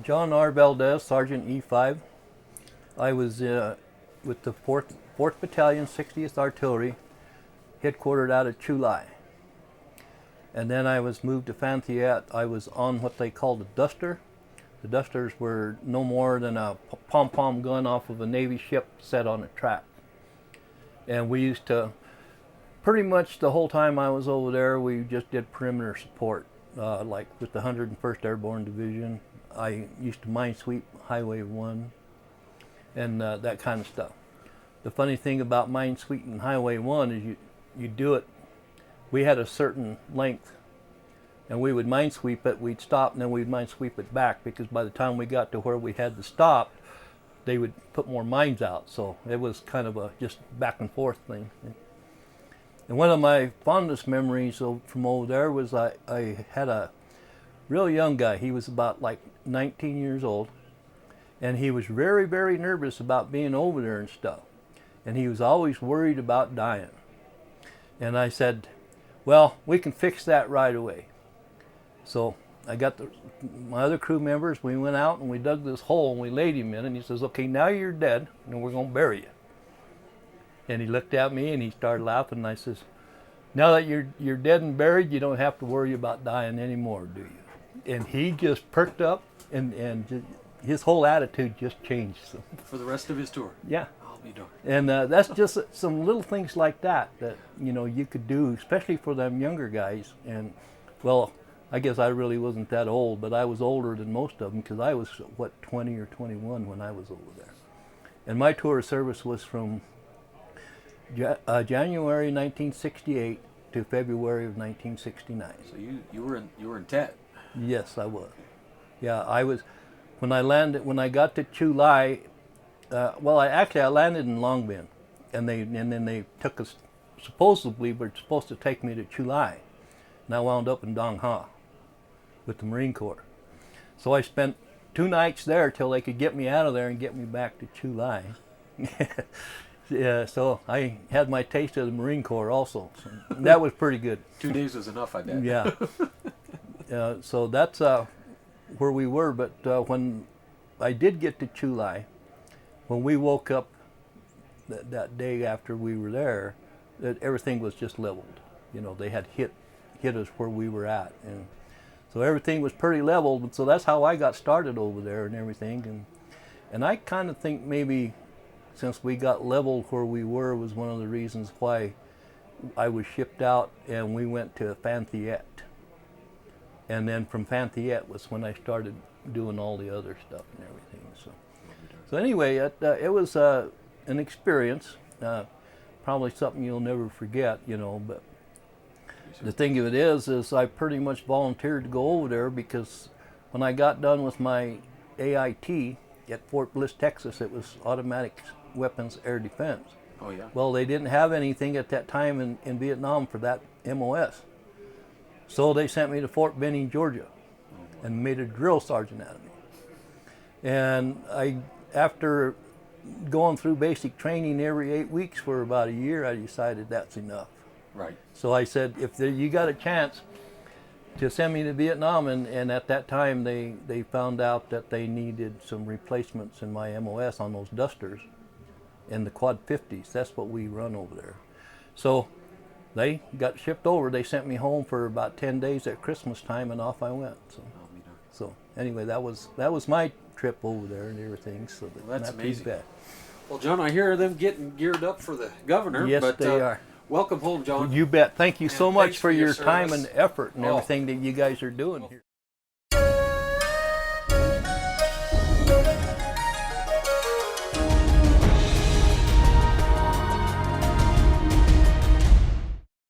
John R. Valdez, Sergeant E5. I was with the 4th Battalion, 60th Artillery, headquartered out of Chulai. And then I was moved to Fayette. I was on what they called a duster. The dusters were no more than a pom-pom gun off of a Navy ship set on a track. And we used to, pretty much the whole time I was over there, we just did perimeter support. Like with the 101st Airborne Division, I used to mine sweep Highway 1 and that kind of stuff. The funny thing about mine sweeping Highway 1 is you do it, we had a certain length, and we would mine sweep it, we'd stop, and then we'd mine sweep it back, because by the time we got to where we had to stop, they would put more mines out. So it was kind of a just back and forth thing. And one of my fondest memories from over there was I had a real young guy. He was about like 19 years old, and he was very, very nervous about being over there and stuff. And he was always worried about dying. And I said, well, we can fix that right away. So I got my other crew members, we went out and we dug this hole and we laid him in, and he says, okay, now you're dead and we're going to bury you. And he looked at me and he started laughing, and I says, now that you're dead and buried, you don't have to worry about dying anymore, do you? And he just perked up, and just, his whole attitude just changed. So. For the rest of his tour? Yeah. I'll be darned. And that's just some little things like that you could do, especially for them younger guys. And well, I guess I really wasn't that old, but I was older than most of them, because I was, 20 or 21 when I was over there. And my tour of service was from January 1968 to February of 1969. So you were in Tet. Yes, I was. Yeah, I was. When I got to Chulai, I landed in Long Binh, and then they took us, supposedly were supposed to take me to Chulai, and I wound up in Dong Ha with the Marine Corps. So I spent 2 nights there till they could get me out of there and get me back to Chulai. Yeah, so I had my taste of the Marine Corps also. So that was pretty good. 2 days was enough, I bet. Yeah. So that's where we were. But when I did get to Chulai, when we woke up that day after we were there, everything was just leveled. They had hit us where we were at, and so everything was pretty leveled. So that's how I got started over there and everything. And I kind of think maybe, since we got leveled where we were, was one of the reasons why I was shipped out and we went to Fayette. And then from Fayette was when I started doing all the other stuff and everything. So anyway, it was an experience, probably something you'll never forget, but the thing of it is I pretty much volunteered to go over there, because when I got done with my AIT at Fort Bliss, Texas, it was automatic weapons air defense. Oh yeah. Well, they didn't have anything at that time in Vietnam for that MOS. So they sent me to Fort Benning, Georgia, and made a drill sergeant out of me. And after going through basic training every 8 weeks for about a year, I decided that's enough. Right. So I said, if you got a chance to send me to Vietnam, and at that time they found out that they needed some replacements in my MOS on those dusters and the quad 50s. That's what we run over there. So they got shipped over. They sent me home for about 10 days at Christmas time, and off I went. So anyway, that was my trip over there and everything. So that's amazing. Too bad. Well, John, I hear them getting geared up for the governor. Yes, but, they are. Welcome home, John. You bet. Thank you so much for your time service. and effort and everything that you guys are doing here.